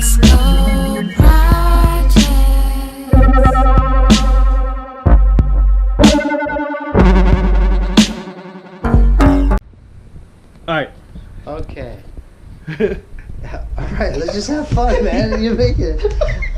LOSKO Projects. Alright. Okay. Alright, let's just have fun, man. You make it.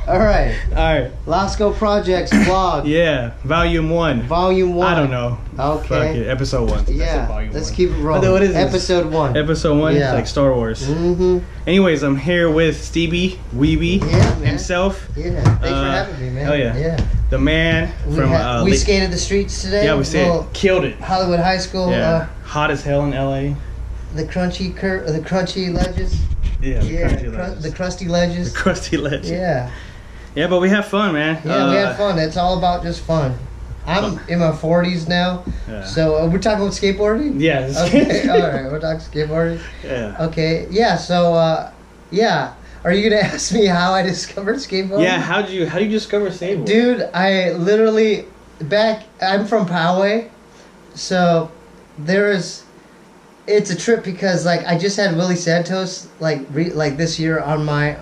Alright. Alright. LOSKO Projects vlog. Yeah. Volume 1. Volume 1. I don't know. Okay. Fuck it. Episode 1. Yeah. Volume Let's 1. keep it rolling. What is this? Episode 1. Episode 1? Yeah. It's like Star Wars. Mm-hmm. Anyways, I'm here with Steebee Weebee himself. Yeah. Thanks for having me, man. Hell yeah. Yeah. The man from we skated the streets today. Yeah, we skated. Killed it. Hollywood High School. Yeah. Hot as hell in LA. The crunchy ledges. Yeah, The crusty ledges. The crusty ledges. Yeah. Yeah, but we have fun, man. Yeah, we have fun. It's all about just fun. I'm in my 40s now, so we're talking about skateboarding? Yeah. Okay, alright, we're talking skateboarding. Yeah. Okay, yeah, so, yeah. Are you going to ask me how I discovered skateboarding? Yeah, how do you discover skateboarding? Dude, I literally, I'm from Poway, so it's a trip because, like, I just had Willie Santos, like this year on my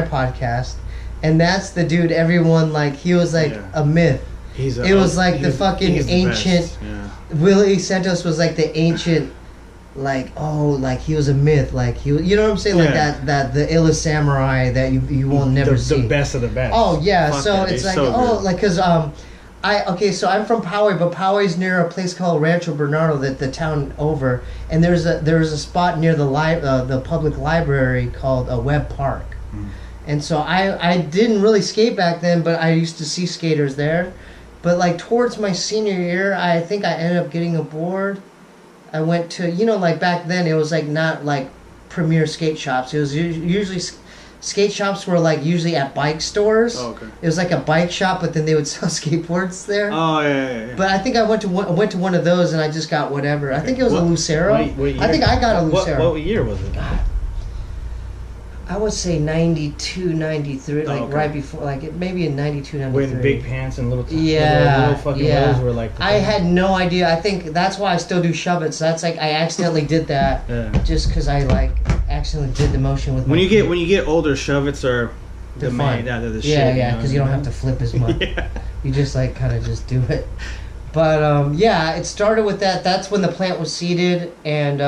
podcast, and that's the dude everyone, like, he was, like, a myth. It was like the fucking ancient. Willie Santos was like the ancient, like, oh, like he was a myth, like he, you know what I'm saying, like that the illest samurai that you will never see. The best of the best. Oh yeah, Fuck so that. it's like so good. like because so I'm from Poway, but Poway's near a place called Rancho Bernardo, that the town over, and there's a spot near the public library called Webb Park. And so I didn't really skate back then, but I used to see skaters there. But like towards my senior year, I think I ended up getting a board. I went to, like back then it was like not like premier skate shops. It was usually skate shops were like usually at bike stores. Oh, okay. It was like a bike shop, but then they would sell skateboards there. Oh yeah. But I think I went to one of those and I just got whatever. I think it was a Lucero. What year? I think I got a Lucero. What year was it? God. I would say 92, 93, like right before, like maybe in 92, 93. Wearing big pants and little fucking yeah. wheels were like. I had no idea. I think that's why I still do shove it. So that's like I accidentally did that just because I like accidentally did the motion with. When you get older, shove-its are the fun. they're the shit. Yeah, because you don't have to flip as much. You just like kind of just do it. But yeah, it started with that. That's when the plant was seeded, and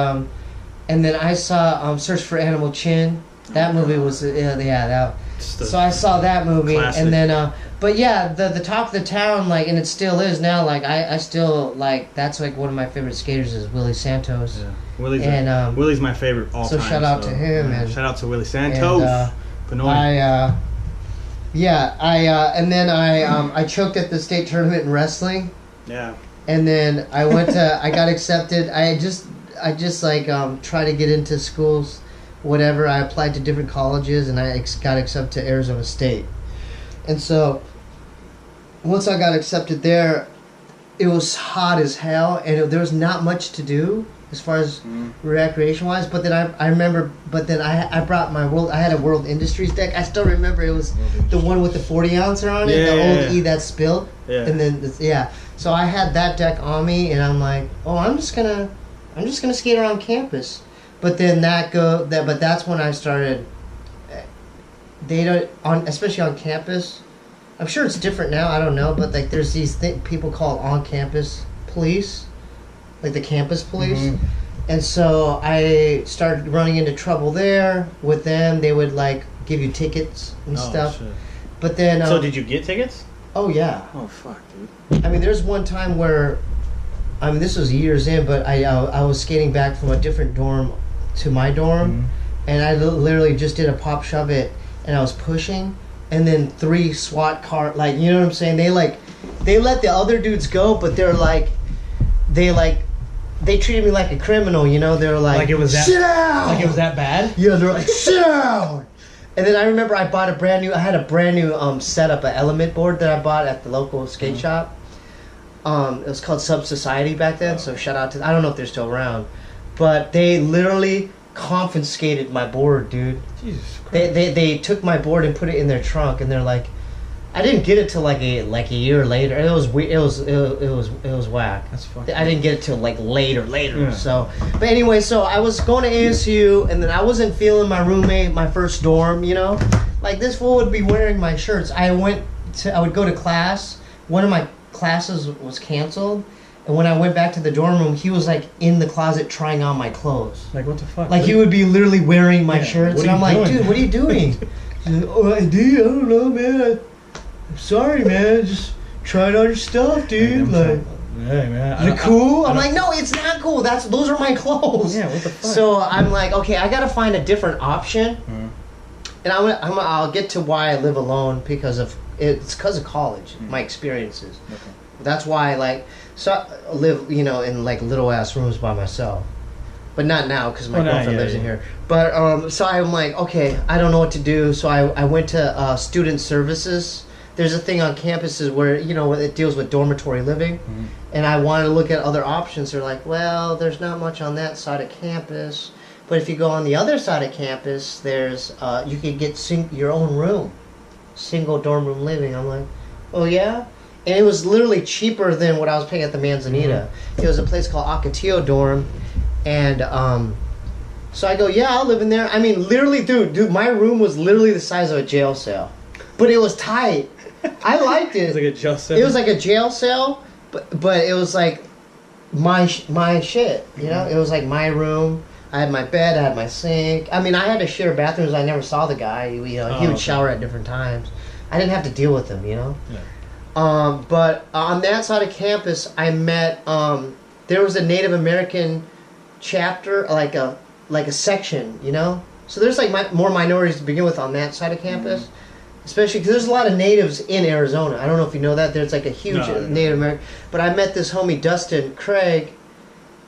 then I saw Search for Animal Chin. That movie was so I saw that movie, classic. And then but yeah, the talk of the town, like, and it still is now, like I still like, that's like one of my favorite skaters is Willie Santos. Yeah. Willie's my favorite all time. So shout out to him, and shout out to Willie Santos. And I choked at the state tournament in wrestling. Yeah. And then I got accepted. I just like try to get into schools. Whatever, I applied to different colleges and I got accepted to Arizona State. And so once I got accepted there, it was hot as hell and there was not much to do as far as recreation wise. But then I remember, I brought my I had a World Industries deck. I still remember it was the one with the 40 ouncer on it, the old E that spilled. Yeah. And then so I had that deck on me and I'm like, oh, I'm just gonna skate around campus. But then but that's when I started. Especially on campus. I'm sure it's different now. I don't know, but like there's these people called on-campus police, like the campus police, and so I started running into trouble there with them. They would like give you tickets and stuff. Shit. But then. So did you get tickets? Oh yeah. Oh fuck, dude. I mean, there's one time where, this was years in, but I was skating back from a different dorm to my dorm, and I literally just did a pop shove it, and I was pushing, and then 3 SWAT car, like, you know what I'm saying? They let the other dudes go, but they treated me like a criminal, you know? They were like it was that, sit down! Like it was that bad? Yeah, they're like, sit down! And then I remember I had a brand new setup, an element board that I bought at the local skate shop. It was called Sub Society back then, so shout out to, I don't know if they're still around. But they literally confiscated my board, dude. Jesus Christ. They took my board and put it in their trunk, and they're like, I didn't get it till like a year later. It was whack. That's fucking. I didn't get it till like later. Yeah. So, but anyway, so I was going to ASU, and then I wasn't feeling my roommate, my first dorm. You know, like this fool would be wearing my shirts. I would go to class. One of my classes was canceled, and when I went back to the dorm room, he was like in the closet trying on my clothes. Like what the fuck? Like he would be literally wearing my shirts, and I'm like, doing? dude, what are you doing? Oh, dude, I don't know, man. I'm sorry, man. Just trying on your stuff, dude. Like, hey, man. is it cool? I'm like, no, it's not cool. Those are my clothes. Yeah, what the fuck? So I'm like, okay, I gotta find a different option. And I'll get to why I live alone because of college, my experiences. Okay. That's why I live, you know, in like little ass rooms by myself. But not now because my girlfriend lives in here. But so I'm like, okay, I don't know what to do. So I went to student services. There's a thing on campuses where, you know, it deals with dormitory living. And I wanted to look at other options. They're like, well, there's not much on that side of campus. But if you go on the other side of campus, there's you could get your own room. Single dorm room living. I'm like, oh yeah? And it was literally cheaper than what I was paying at the Manzanita. It was a place called Ocotillo Dorm. And so I go, yeah, I'll live in there. I mean, literally, dude, my room was literally the size of a jail cell. But it was tight. I liked it. It was like a jail cell? It was like a jail cell, but it was like my shit, you know? It was like my room. I had my bed, I had my sink. I mean, I had to share bathrooms. I never saw the guy. You know, he would shower at different times. I didn't have to deal with him, you know? Yeah. But on that side of campus, I met, there was a Native American chapter, like a section, you know? So there's like more minorities to begin with on that side of campus. Especially because there's a lot of natives in Arizona. I don't know if you know that. There's like a huge Native American. But I met this homie, Dustin Craig,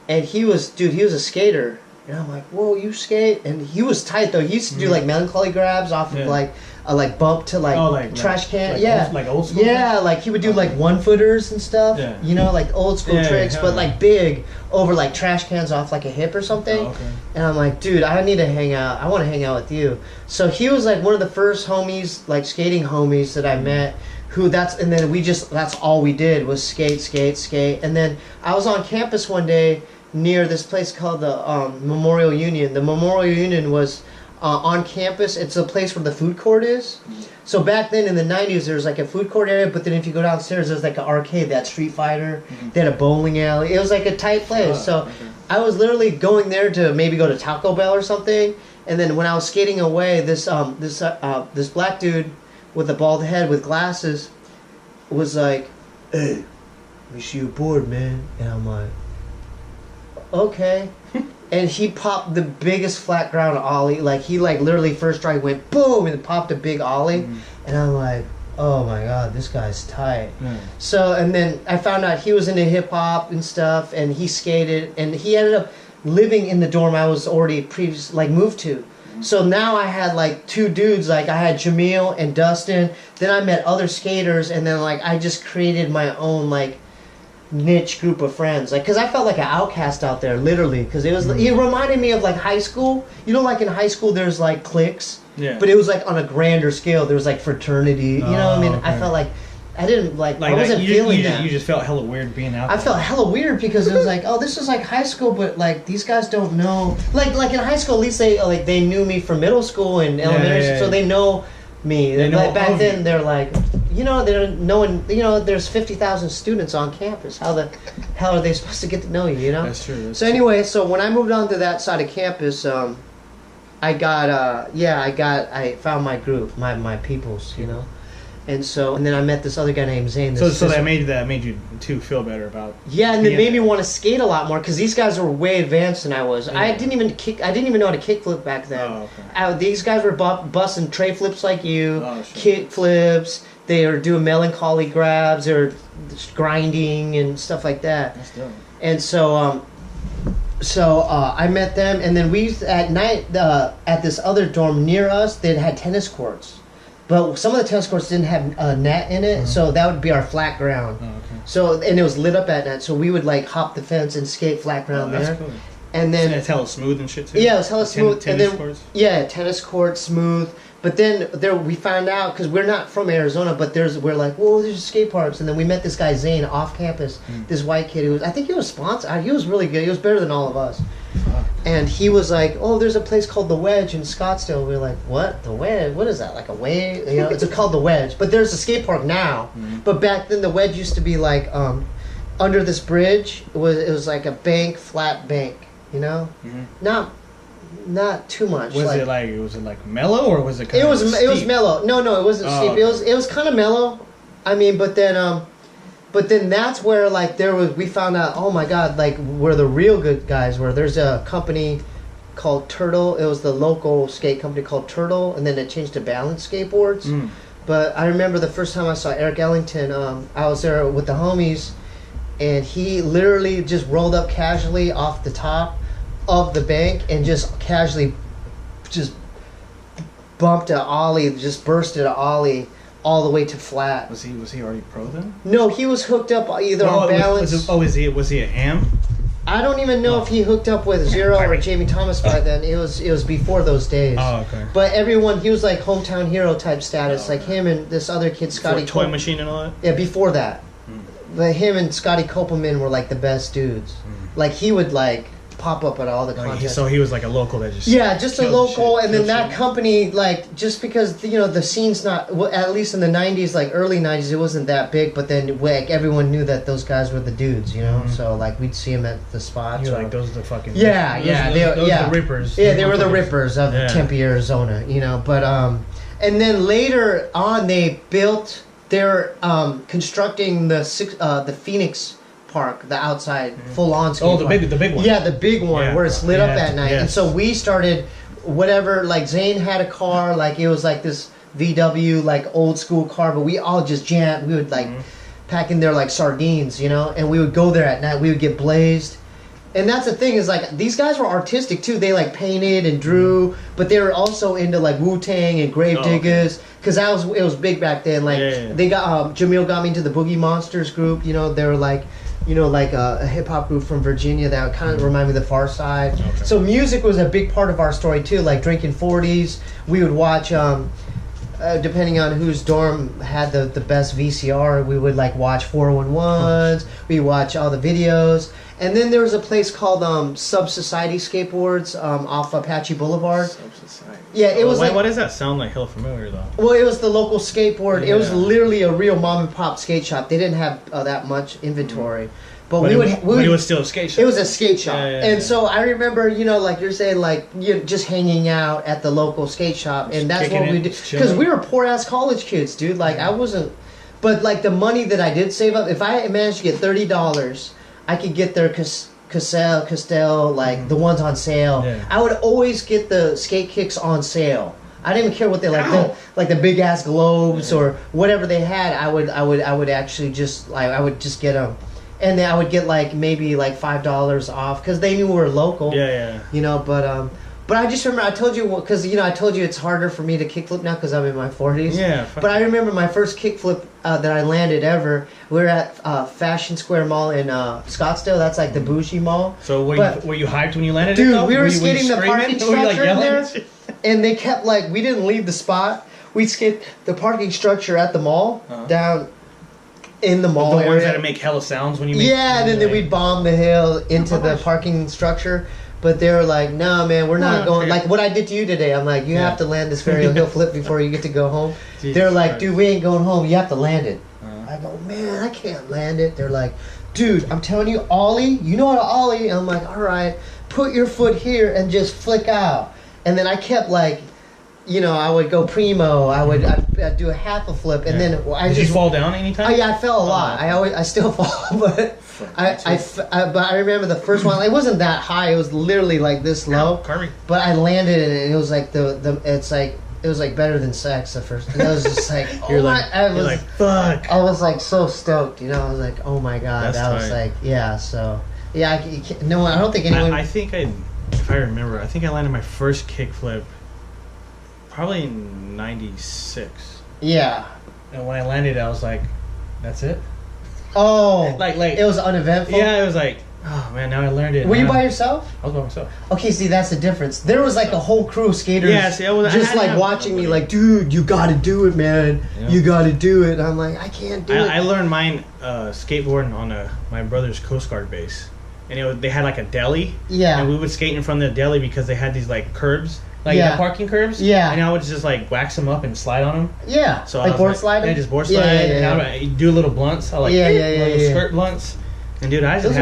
and he was a skater. And I'm like, whoa, you skate? And he was tight though. He used to do like melancholy grabs off of like a bump to like trash can. Like old school. Yeah, like he would do like 1-footers and stuff. Yeah. You know, like old school tricks, but like big over like trash cans off like a hip or something. Oh, okay. And I'm like, dude, I need to hang out. I want to hang out with you. So he was like one of the first homies, like skating homies that I met. And then that's all we did was skate. And then I was on campus one day near this place called the Memorial Union. The Memorial Union was on campus. It's a place where the food court is. So back then in the 90s, there was like a food court area, but then if you go downstairs, there's like an arcade, that Street Fighter. They had a bowling alley. It was like a tight place. I was literally going there to maybe go to Taco Bell or something. And then when I was skating away, this black dude with a bald head with glasses was like, hey, let me see your board, man. And I'm like, okay. And he popped the biggest flat ground ollie. Like he literally first try went boom and popped a big ollie. And I'm like, oh my god, this guy's tight. So and then I found out he was into hip hop and stuff, and he skated, and he ended up living in the dorm I was already previously moved to. So now I had like two dudes, like I had Jamil and Dustin. Then I met other skaters, and then like I just created my own like niche group of friends, like because I felt like an outcast out there, literally, because it reminded me of like high school. You know, like in high school there's like cliques, but it was like on a grander scale. There was like fraternity, you know what I mean? Okay. I felt like I didn't like I wasn't feeling that. You just felt hella weird being out there. I felt hella weird because it was like, oh, this is like high school, but like these guys don't know. Like in high school, at least they knew me from middle school and elementary, so they know me. They know like back then, they're like, you know, they're knowing. You know, there's 50,000 students on campus. How the hell are they supposed to get to know you? You know. That's true. So anyway, so when I moved on to that side of campus, I found my group, my peoples, you know. And then I met this other guy named Zane. So that made you too feel better about. Yeah, and it made me want to skate a lot more because these guys were way advanced than I was. Yeah. I didn't even know how to kickflip back then. Oh, okay. These guys were busting tray flips like you, kick flips. They were doing melancholy grabs. They were grinding and stuff like that. That's dope. And so I met them, and then we at night at this other dorm near us. They had tennis courts. But some of the tennis courts didn't have a net in it, so that would be our flat ground. Oh, okay. So and it was lit up at night, so we would like hop the fence and skate flat ground there. Cool. And then it's hella smooth and shit too. Yeah, it was hella smooth. Tennis courts. Yeah, tennis court smooth. But then we found out, because we're not from Arizona, but we're like, whoa, there's skate parks. And then we met this guy Zane off campus, this white kid who I think he was sponsored. He was really good. He was better than all of us. And he was like, oh, there's a place called The Wedge in Scottsdale. We were like, what? The Wedge? What is that? Like a wave? You know, it's called The Wedge. But there's a skate park now. But back then, The Wedge used to be like under this bridge. It was like a flat bank. You know, not too much. Was it like mellow, or was it kind of steep? It was mellow. No, it wasn't steep. Okay. It was kind of mellow. I mean, but then that's where like we found out, oh my God, like where the real good guys were. There's a company called Turtle. It was the local skate company called Turtle, and then it changed to Balance Skateboards. But I remember the first time I saw Eric Ellington, I was there with the homies, and he literally just rolled up casually off the top of the bank and just casually just bumped a ollie, just bursted a ollie all the way to flat. Was he already pro then? No, he was hooked up either on Balance. Was he a ham? I don't even know if he hooked up with Zero or Jamie Thomas by then. It was before those days. Oh, okay. But he was like hometown hero type status, like him and this other kid, Scotty. Toy Machine and all that. Yeah, before that. But him and Scotty Kopelman were like the best dudes. Like he would like pop up at all the contests. So he was like a local that just just a local, and then that company, like, just because the scene's not, at least in the 90s, like early 90s, it wasn't that big, but then like everyone knew that those guys were the dudes, so like we'd see them at the spots. You're like, those are the fucking those are the rippers. Yeah, they were the rippers of Tempe, Arizona, but and then later on they they're constructing the Phoenix Park, the outside full-on skate park. The big one. Yeah, the big one where it's lit up at night. And so we started whatever, like Zane had a car, like it was like this VW, like old school car, but we all just jammed. We would like pack in there like sardines, and we would go there at night. We would get blazed. And that's the thing is like these guys were artistic too. They like painted and drew, but they were also into like Wu-Tang and Gravediggers because it was big back then. Like they got Jamil got me into the Boogie Monsters group. They were like like a hip hop group from Virginia that kind of remind me of the Far Side. Okay. So music was a big part of our story too. Like drinking 40s, we would watch. Depending on whose dorm had the best VCR, we would like watch 411s. We watch all the videos. And then there was a place called Sub Society Skateboards off Apache Boulevard. Sub Society. Yeah, it was. Why does that sound like hell familiar though? Well, it was the local skateboard. Yeah. It was literally a real mom and pop skate shop. They didn't have that much inventory, but it was still a skate shop. It was a skate shop, and so I remember, like you're saying, like just hanging out at the local skate shop, and that's what we did because we were poor ass college kids, dude. Like I wasn't, but like the money that I did save up, if I managed to get $30. I could get their Castell, like the ones on sale. Yeah. I would always get the skate kicks on sale. I didn't even care what they like the big ass globes or whatever they had. I would actually just I would just get them, and then I would get like maybe like $5 off because they knew we were local. Yeah. But I just remember I told you because I told you it's harder for me to kickflip now because I'm in my 40s. Yeah. But I remember my first kickflip that I landed ever. We were at Fashion Square Mall in Scottsdale. That's like the bougie mall. So were you hyped when you landed? Dude, it though? We were skating the parking structure in there, and they kept like we didn't leave the spot. We'd skate the parking structure at the mall down in the mall the area. ones that make hella sounds when you make. Yeah, and then we'd bomb the hill into the parking structure. But they were like, no, man, we're not going. Like what I did to you today, I'm like, you have to land this varial hill flip before you get to go home. They're like, dude, we ain't going home. You have to land it. I go, man, I can't land it. They're like, dude, I'm telling you, Ollie, you know how to Ollie? And I'm like, all right, put your foot here and just flick out. And then I kept like, I would go primo. I'd do a half a flip, and then Did you fall down anytime? Oh, yeah, I fell a lot. I still fall, but but I remember the first one. It wasn't that high. It was literally like this low. But I landed it, and it was like it was like better than sex the first. And I was just like, you're like, fuck. I was like so stoked, I was like, oh my god. That's was like, yeah. So yeah, I don't think anyone. If I remember, I think I landed my first kickflip probably in '96. Yeah. And when I landed, I was like, that's it. Oh, like it was uneventful. Yeah, it was like Oh man, now I learned it. Were you by yourself? I was by myself. Okay, see, that's the difference. There was like a whole crew of skaters. Yeah, see, I just like watching me, like, dude, you got to do it, man. Yeah. You got to do it. And I'm like, I can't do it. I learned mine skateboarding on my brother's Coast Guard base, and they had like a deli. Yeah. And we would skate in front of the deli because they had these like curbs. Like parking curbs. Yeah. And I would just like wax them up and slide on them. Yeah. So like board sliding? Yeah, just board slide. And I would do little blunts. I like little skirt blunts. And dude, I just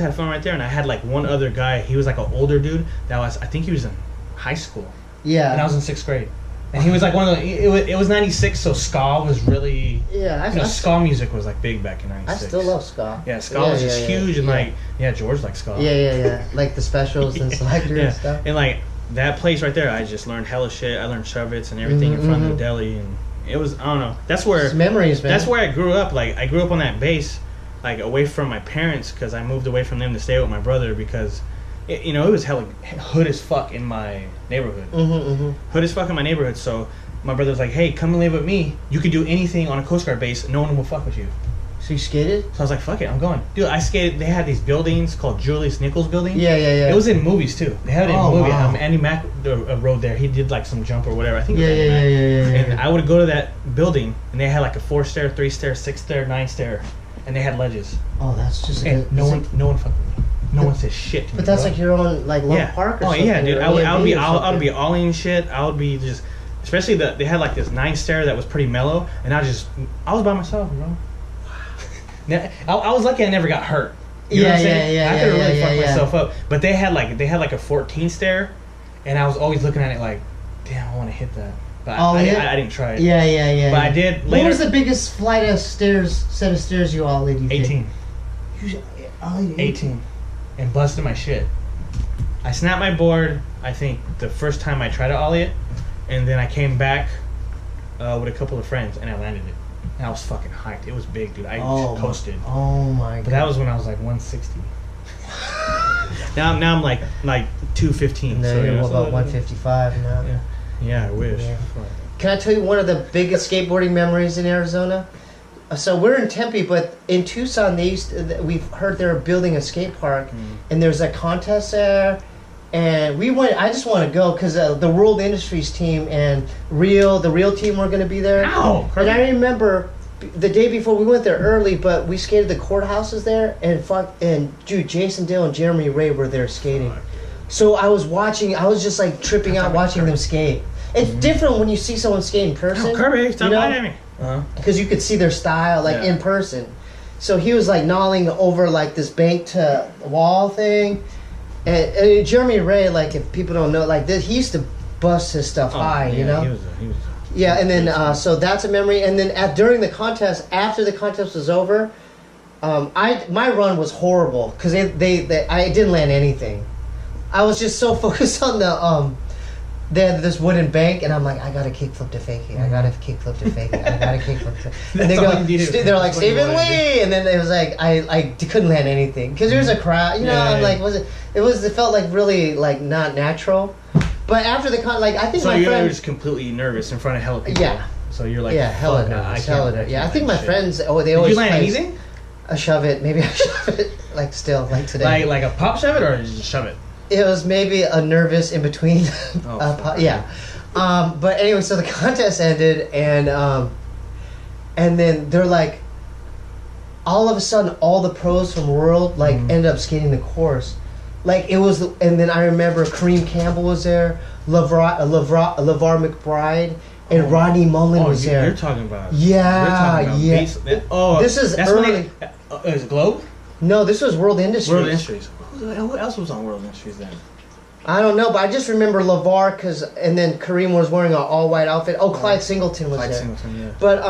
had fun right there. And I had like one other guy. He was like an older dude I think he was in high school. Yeah. And I was in 6th grade. And he was like one of the. It was '96, so ska was really. Yeah. Ska music was like big back in '96. I still love ska. Yeah, ska was just huge, and like George liked ska. Yeah. Like the specials and selector and stuff. And like. That place right there, I just learned hella shit. I learned shove-its and everything in front of the deli, and it was, I don't know. That's where it's memories, man. That's where I grew up. Like I grew up on that base, like away from my parents, because I moved away from them to stay with my brother because, it was hella hood as fuck in my neighborhood. Hood as fuck in my neighborhood. So my brother was like, "Hey, come and live with me. You could do anything on a Coast Guard base. No one will fuck with you." So you skated? So I was like, fuck it, I'm going. Dude, I skated. They had these buildings called Julius Nichols Building. Yeah. It was in movies, too. They had it in a movie. Wow. Andy Mack rode there. He did, like, some jump or whatever. I think it was Andy Mack. And I would go to that building, and they had, like, a 4-stair, 3-stair, 6-stair, 9-stair, and they had ledges. Oh, that's just... And no one fucked with me. No one says shit to me. But that's like your own, like, little park or something. Oh, yeah, dude. I would be ollieing shit. I would be just... Especially they had, like, this 9-stair that was pretty mellow, and I was by myself, bro. I was lucky I never got hurt. You know what I'm saying? I could have really fucked myself up. But they had like a 14 stair, and I was always looking at it like, damn, I want to hit that. But I didn't try it. Yeah. But I did later. What was the biggest set of stairs you all did? 18. 18. And busted my shit. I snapped my board, I think, the first time I tried to ollie it, and then I came back with a couple of friends, and I landed it. And I was fucking hyped. It was big, dude. I just coasted. Oh my god. But that was when I was like 160. now I'm like 215. No, so you're about 155 now. Yeah, I wish. Yeah. Can I tell you one of the biggest skateboarding memories in Arizona? So we're in Tempe, but in Tucson, we've heard they're building a skate park, and there's a contest there. And we went. I just want to go because the World Industries team and the Real team were going to be there. Ow! And I remember the day before we went there early, but we skated the courthouses there, and dude, Jason Dale and Jeremy Ray were there skating. So I was watching. I was just like tripping out watching them skate. It's different when you see someone skate in person. Kirby, stop lying at me. Because you could see their style in person. So he was like gnawing over like this bank to wall thing. And Jeremy Ray, like, if people don't know, like, he used to bust his stuff high, you know? He was and then, so that's a memory. And then during the contest, after the contest was over, my run was horrible because I didn't land anything. I was just so focused on they had this wooden bank, and I'm like, I gotta kickflip to fake it. I gotta kickflip to fake it. I gotta kickflip to. And they're like Stephen Lee, and then it was like I couldn't land anything because there's a crowd. You know, I'm like, it felt like really like not natural. But after the I think my friend. So you were just completely nervous in front of hella people. Yeah. So you're like, hella nervous. I think my friends. They always. Did you land anything? A shove it. Maybe I shove it. Like still like today. Like a pop shove it or just shove it. It was maybe a nervous in between. But anyway, so the contest ended, and then they're like, all of a sudden, all the pros from World ended up skating the course. Like it was, and then I remember Kareem Campbell was there, LeVar McBride, and Rodney Mullen was there. You're talking about Beats. This is early. Is it Globe? No, this was World Industries. World Industries. Who else was on World Industries then? I don't know, but I just remember LeVar and then Kareem was wearing an all-white outfit. Oh, Clyde Singleton was there. Clyde Singleton, yeah. But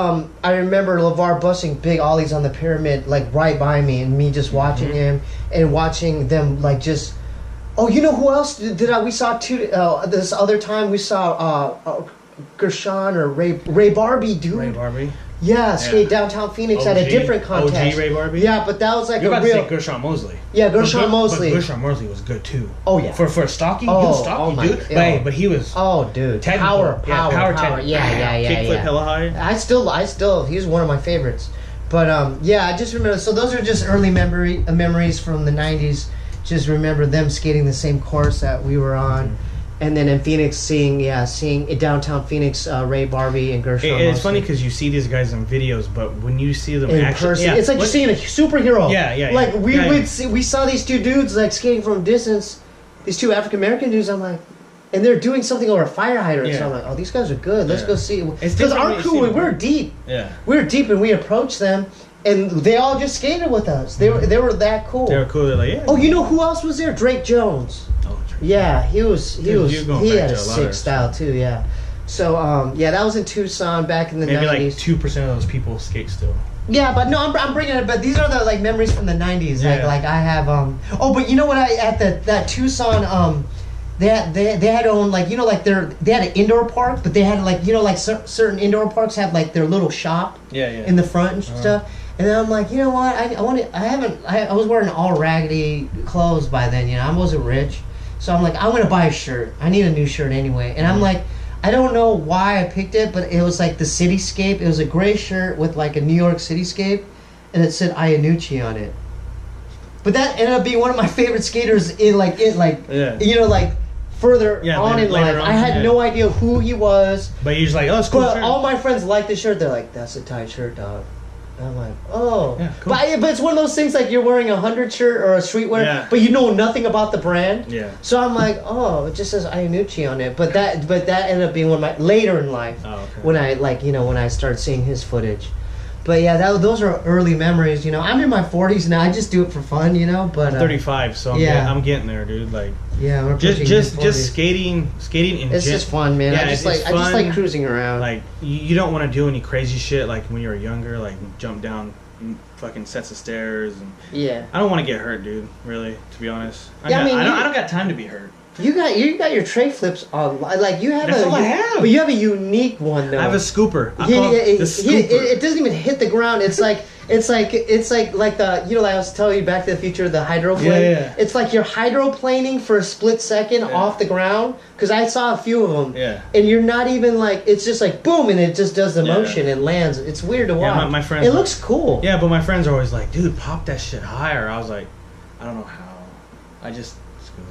I remember LeVar busting big ollies on the pyramid, like right by me, and me just watching him and watching them like just. Oh, you know who else we saw too? This other time we saw Gershon or Ray Barbie, dude. Ray Barbie. Yeah, skate downtown Phoenix at a different contest. OG Ray Barbie? Yeah, but that was like You're a about real... to say Gershon Mosley. Yeah, Gershon Mosley. But Gershon Mosley was good too. Oh, yeah. For stocky? He was stocky, dude. But he was... Oh, dude. Power. Yeah. Kickflip hella high. I still, he was one of my favorites. But yeah, I just remember. So those are just early memories from the '90s. Just remember them skating the same course that we were on. Mm-hmm. And then in Phoenix, seeing in downtown Phoenix, Ray, Barbie, and Gershon. It's funny because you see these guys in videos, but when you see them in person, it's like you're seeing a superhero. Yeah. Like we saw these two dudes like skating from a distance. These two African American dudes. I'm like, and they're doing something over a fire hydrant. Yeah. So I'm like, oh, these guys are good. Let's go see. Because our crew, we're deep. Yeah. We're deep, and we approached them, and they all just skated with us. They were that cool. They were cool. They're like, yeah. Oh, you know who else was there? Drake Jones. Yeah, he had a sick style too. Yeah, so that was in Tucson back in the 90s. Maybe like 2% of those people skate still. Yeah, but no, I'm bringing it. But these are the like memories from the 90s. Yeah. Like I have Oh, but you know what? At that Tucson they had own like they had an indoor park, but they had like like certain indoor parks have like their little shop. In the front and stuff. And then I'm like, you know what? I was wearing all raggedy clothes by then. I wasn't rich. So I'm like, I'm going to buy a shirt. I need a new shirt anyway. And I'm like, I don't know why I picked it, but it was like the cityscape. It was a gray shirt with like a New York cityscape, and it said Iannucci on it. But that ended up being one of my favorite skaters further on in life. I had no idea who he was. But you're just like, oh, it's cool. But shirt. all my friends liked the shirt. They're like, that's a tight shirt, dog. I'm like, oh. Yeah, cool. But it's one of those things like you're wearing a 100 shirt or a streetwear, but you know nothing about the brand. Yeah. So I'm like, oh, it just says Iannucci on it. But that ended up being one of my later in life when I when I started seeing his footage. But yeah, those are early memories. I'm in my 40s now. I just do it for fun. But I'm 35, so I'm getting there, dude. Like we're just skating in. It's just fun, man. Yeah, I just like cruising around. Like you don't want to do any crazy shit like when you were younger, like jump down fucking sets of stairs and. Yeah. I don't want to get hurt, dude. Really, to be honest. I don't got time to be hurt. You got your tray flips on, like you have. That's all I have. But you have a unique one though. I have a scooper. It doesn't even hit the ground. It's like the like I was telling you Back to the Future, the hydroplane. Yeah. It's like you're hydroplaning for a split second off the ground, because I saw a few of them. Yeah. And you're not even like, it's just like boom, and it just does the motion and lands. It's weird to watch. Yeah, my friends. It looks cool. Yeah, but my friends are always like, dude, pop that shit higher. I was like, I don't know how. I just.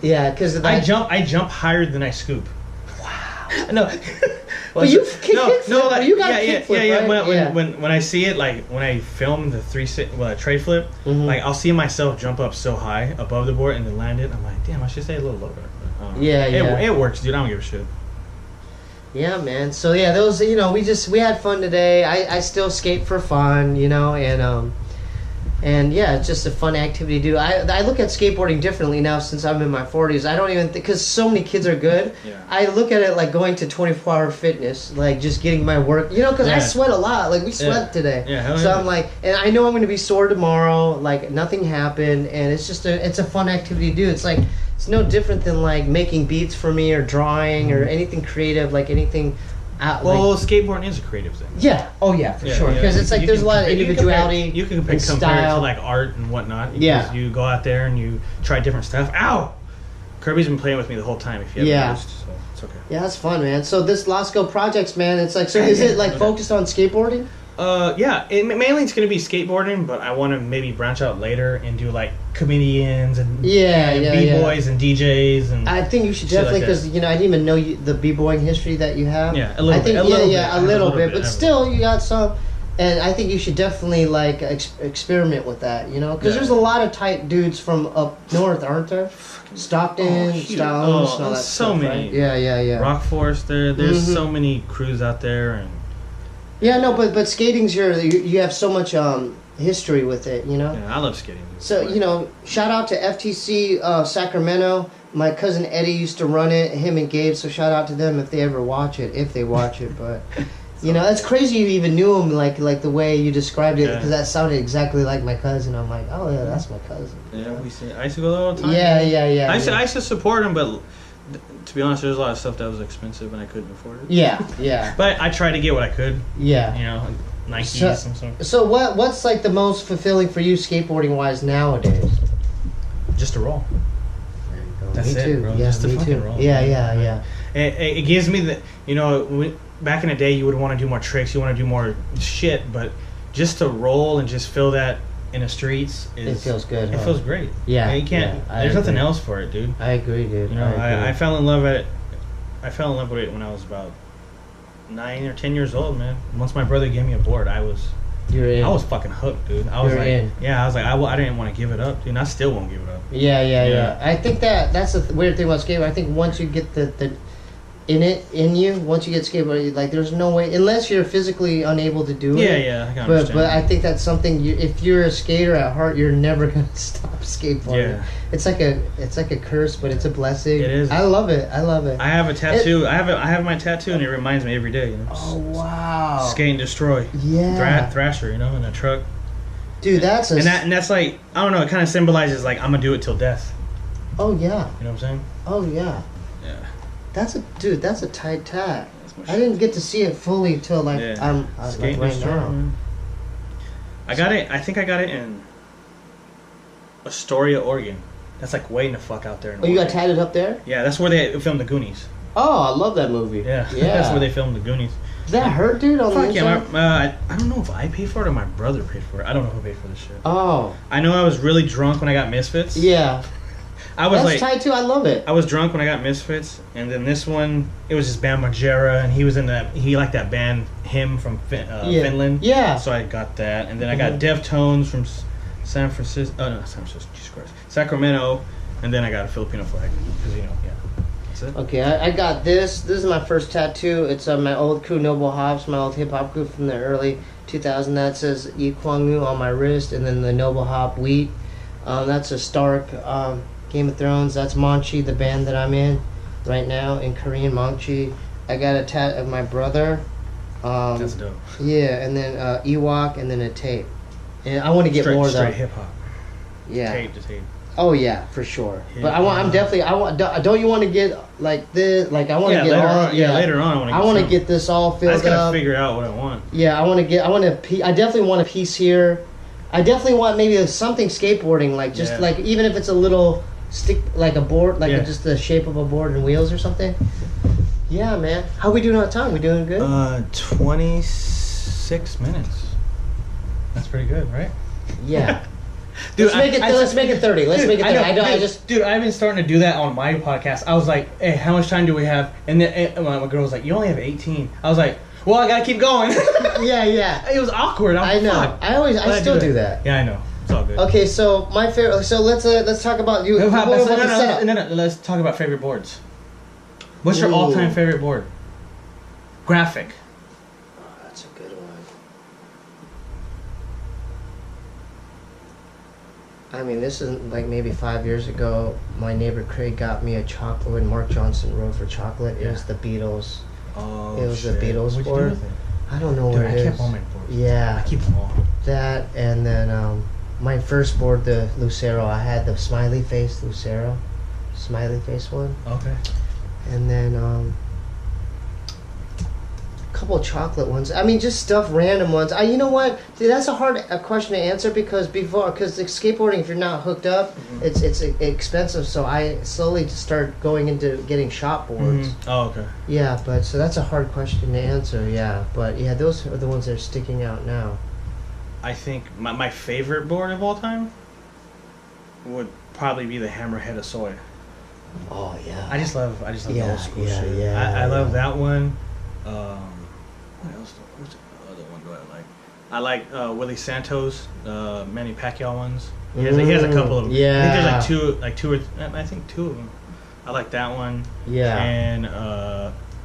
Yeah, because I jump higher than I scoop. Wow. No. But you got kickflip, right? When I see it, like when I film the tray flip, like I'll see myself jump up so high above the board and then land it. I'm like, damn, I should stay a little lower. It works, dude. I don't give a shit. Yeah, man. So yeah, those we had fun today. I still skate for fun, and yeah, it's just a fun activity to do. I look at skateboarding differently now since I'm in my 40s. I don't even think, because so many kids are good. Yeah. I look at it like going to 24-hour fitness, like just getting my work. Because I sweat a lot. Like we sweat today. Yeah, so I'm like, and I know I'm going to be sore tomorrow. Like nothing happened, and it's just it's a fun activity to do. It's like it's no different than like making beats for me or drawing or anything creative, like anything. Skateboarding is a creative thing. Yeah. Oh, yeah, for sure. Because it's like there's a lot of individuality. You can compare it to like art and whatnot. You go out there and you try different stuff. Ow! Kirby's been playing with me the whole time. If you haven't noticed, so it's okay. Yeah, that's fun, man. So this LOSKO Projects, man, it's like, so is it like focused on skateboarding? Yeah. Mainly it's gonna be skateboarding, but I want to maybe branch out later and do like comedians and b-boys and DJs and. I think you should definitely, because I didn't even know the b-boying history that you have. Yeah, a little bit. A little bit, but still you got some. And I think you should definitely like experiment with that, because there's a lot of tight dudes from up north, aren't there? Stockton, Stones, all that so stuff, many. Right? Yeah. Rock Forest, there's so many crews out there and. Yeah, no, but skating's you have so much history with it, Yeah, I love skating. So, shout out to FTC Sacramento. My cousin Eddie used to run it, him and Gabe, so shout out to them if they ever watch it, but it's crazy you even knew him like the way you described it, because that sounded exactly like my cousin. I'm like, oh yeah, that's my cousin. Yeah, I used to go there all the time. Yeah. I used to support him, but to be honest, there's a lot of stuff that was expensive and I couldn't afford it. Yeah. But I tried to get what I could. Yeah. Nikes, some sort. So what's like the most fulfilling for you skateboarding wise nowadays? Just to roll. There you go. That's me it, too. bro. Yeah, just to fucking too. roll. Yeah. It gives me the, back in the day you would want to do more tricks, you want to do more shit, but just to roll and just feel that in the streets, it feels good. It feels great. Yeah, you can't. There's nothing else for it, dude. I agree, dude. You know, I fell in love with it. I fell in love with it when I was about 9 or 10 years old, man. Once my brother gave me a board, I was fucking hooked, dude. I was in. Yeah, I was like, I didn't want to give it up, dude. And I still won't give it up. Yeah. I think that's the weird thing about skateboarding. I think once you get the in you, once you get skateboarding, like there's no way unless you're physically unable to do it. Yeah, I can understand. But I think that's something if you're a skater at heart, you're never gonna stop skateboarding. Yeah. It's like a curse, but it's a blessing. It is. I love it. I have a tattoo. I have my tattoo, and it reminds me every day. You know. Oh wow. Skate and destroy. Yeah. Thrasher, you know, in a truck. Dude, that's and that's like I don't know. It kind of symbolizes like I'm gonna do it till death. Oh yeah. You know what I'm saying? Oh yeah. Yeah. That's a tight tat. I didn't get to see it fully till I'm Skate right now. Man. I got it. I think I got it in Astoria, Oregon. That's like way in the fuck out there. You got tatted up there? Yeah, that's where they filmed the Goonies. Oh, I love that movie. Yeah. That's where they filmed the Goonies. Did that hurt, dude? On the inside? Yeah, I don't know if I paid for it or my brother paid for it. I don't know who paid for this shit. Oh. I know I was really drunk when I got Misfits. Yeah. That's tight too. I love it. I was drunk when I got Misfits, and then this one, it was just Bam Margera, and he was in that. He liked that band, him from Finland. Yeah. So I got that, and then I got Deftones from San Francisco. Oh no, San Francisco. Jesus Christ, Sacramento, and then I got a Filipino flag because that's it. Okay, I got this. This is my first tattoo. It's my old crew, Noble Hops, my old hip hop crew from the early 2000s. That says Yi Kwang Nu on my wrist, and then the Noble Hop Wheat. That's a Stark. Game of Thrones. That's Mangchi, the band that I'm in right now in Korean. Mangchi. I got a tat of my brother. That's dope. Yeah, and then Ewok, and then a tape. And I want to get more straight hip hop. Yeah. Tape to tape. Oh yeah, for sure. But I'm definitely. Don't you want to get like this? Like I want to get later all. On, later on. I want to get this all filled up. I just gotta figure out what I want. Yeah, I definitely want a piece here. I definitely want maybe something skateboarding, like just like even if it's a little stick, like a board, like just the shape of a board and wheels or something. Yeah, man. How we doing on time? We doing good? 26 minutes. That's pretty good, right? Yeah. Dude, let's make it 30. Let's make it 30. Dude, I've been starting to do that on my podcast. I was like, hey, how much time do we have? And then my girl was like, you only have 18. I was like, well, I gotta keep going. Yeah. It was awkward. I know. Fuck. I still do that. Yeah, I know. It's all good. Okay, so my favorite. So let's talk about you. No. Let's talk about favorite boards. What's your all-time favorite board? Graphic. Oh, that's a good one. I mean, this is like maybe 5 years ago. My neighbor Craig got me a chocolate when Mark Johnson rode for chocolate. It was the Beatles. Oh, it was the Beatles board. board. I don't know where it is. I kept all my boards. Yeah. I keep them all. That and then my first board, the Lucero. I had the smiley face Lucero, smiley face one. Okay. And then a couple of chocolate ones. I mean, just stuff, random ones. You know what? See, that's a hard question to answer because the skateboarding, if you're not hooked up, it's expensive. So I slowly start going into getting shop boards. Mm-hmm. Oh, okay. Yeah, but so that's a hard question to answer. Yeah, but yeah, those are the ones that are sticking out now. I think my favorite board of all time would probably be the Hammerhead of Soy. Oh yeah. I just love the old school shit. Yeah, I love that one. What else? What's the other one do I like? I like Willie Santos, Manny Pacquiao ones. He has a couple of them. Yeah. I think there's I think two of them. I like that one. Yeah. And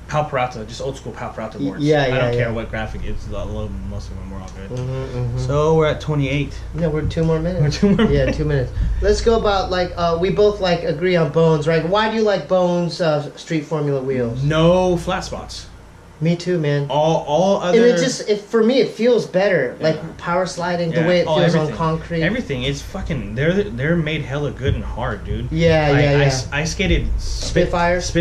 Pal Parata, just old school Pal Parata boards. I don't care what graphic it's. Most of them are all good. So we're at 28. No, we're 2 more minutes. Yeah, 2 minutes. Let's go about we both agree on Bones, right? Why do you like Bones Street Formula wheels? No flat spots. Me too, man. All other. And for me, it feels better. Like power sliding, the way it feels on concrete. Everything. It's fucking. They're made hella good and hard, dude. Yeah. I skated Spitfires.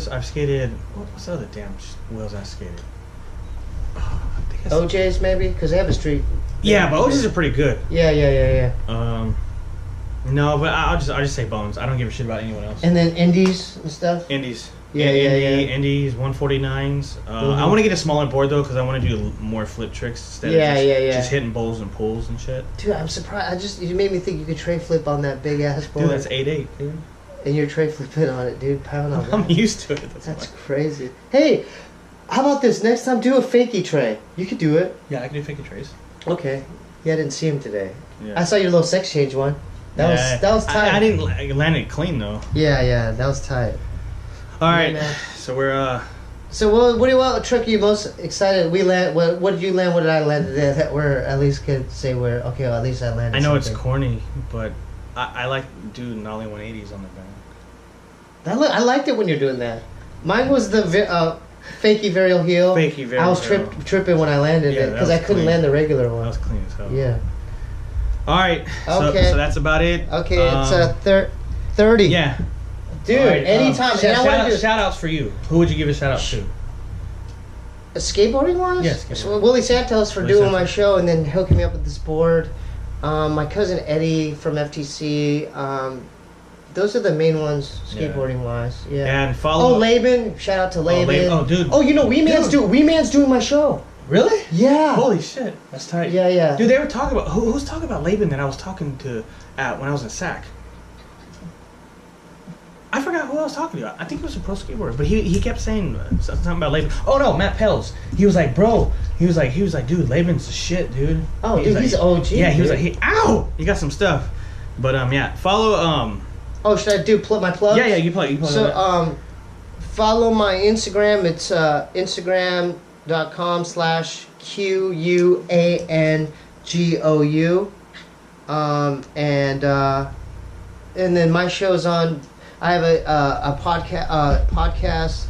I've skated. What's the other damn wheels I skated? OJs maybe, because they have a street. Yeah, but OJs are pretty good. Yeah. No, but I'll just say Bones. I don't give a shit about anyone else. And then Indies and stuff. Indies. Indies, 149s. I want to get a smaller board though because I want to do more flip tricks instead of just hitting bowls and pulls and shit. Dude, I'm surprised. You made me think you could tray flip on that big ass board. Dude, that's 8.8, dude. And you're tray flipping on it, dude. Pound on that. I'm used to it. That's crazy. Hey, how about this? Next time, do a fakie tray. You could do it. Yeah, I can do fakie trays. Okay. Yeah, I didn't see him today. Yeah. I saw your little sex change one. That was tight. I didn't land it clean though. Yeah, that was tight. All right, so we're So what trick are you most excited? We land. What did you land? What did I land today? That we're at least could say we're okay. Well, at least I landed. I know something. it's corny, but I like doing nollie 180s on the back. I liked it when you're doing that. Mine was the fakie varial heel. Fakie varial. I was tripping when I landed it because I couldn't land the regular one. That was clean as hell. Yeah. All right. Okay. So that's about it. Okay, it's 30. Yeah. Dude, right, anytime. Shout outs for you. Who would you give a shout out to? Skateboarding wise? Yes. Yeah, so Willie Santos for doing my show and then hooking me up with this board. My cousin Eddie from FTC. Those are the main ones, skateboarding wise. Yeah. And follow. Oh, Laban. Shout out to Laban. Oh, dude. Oh, you know, Wee Man's doing my show. Really? Yeah. Holy shit. That's tight. Yeah. Dude, they were talking about who's talking about Laban that I was talking to when I was in SAC. I forgot who I was talking to. I think it was a pro skateboarder, but he kept saying something about Laban. Oh no, Matt Pels. He was like, bro. He was like, dude, Laban's the shit, dude. Oh, dude, he's OG. Yeah, he was like, ow, you got some stuff. But yeah, follow. Oh, should I do my plugs? Yeah, you play. So follow my Instagram. It's Instagram.com/QUANGOU. And then my show's on. I have a podcast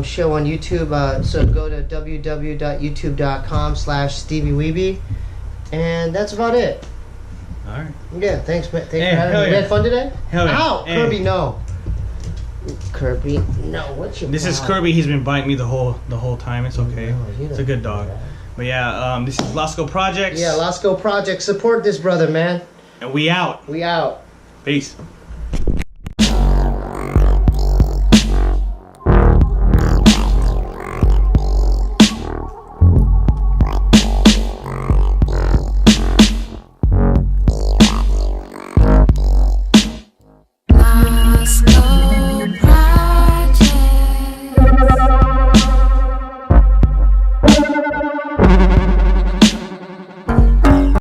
show on YouTube. So go to www.youtube.com/Steebee Weebee, and that's about it. All right. Yeah, thanks for having me. We had fun today? Hell yeah. Ow! Kirby, no. Kirby, no. What's your This is Kirby. He's been biting me the whole time. It's okay. No, it's a good dog. But yeah, this is LOSKO PROJECTZ. Yeah, LOSKO PROJECTZ. Support this brother, man. And we out. We out. Peace.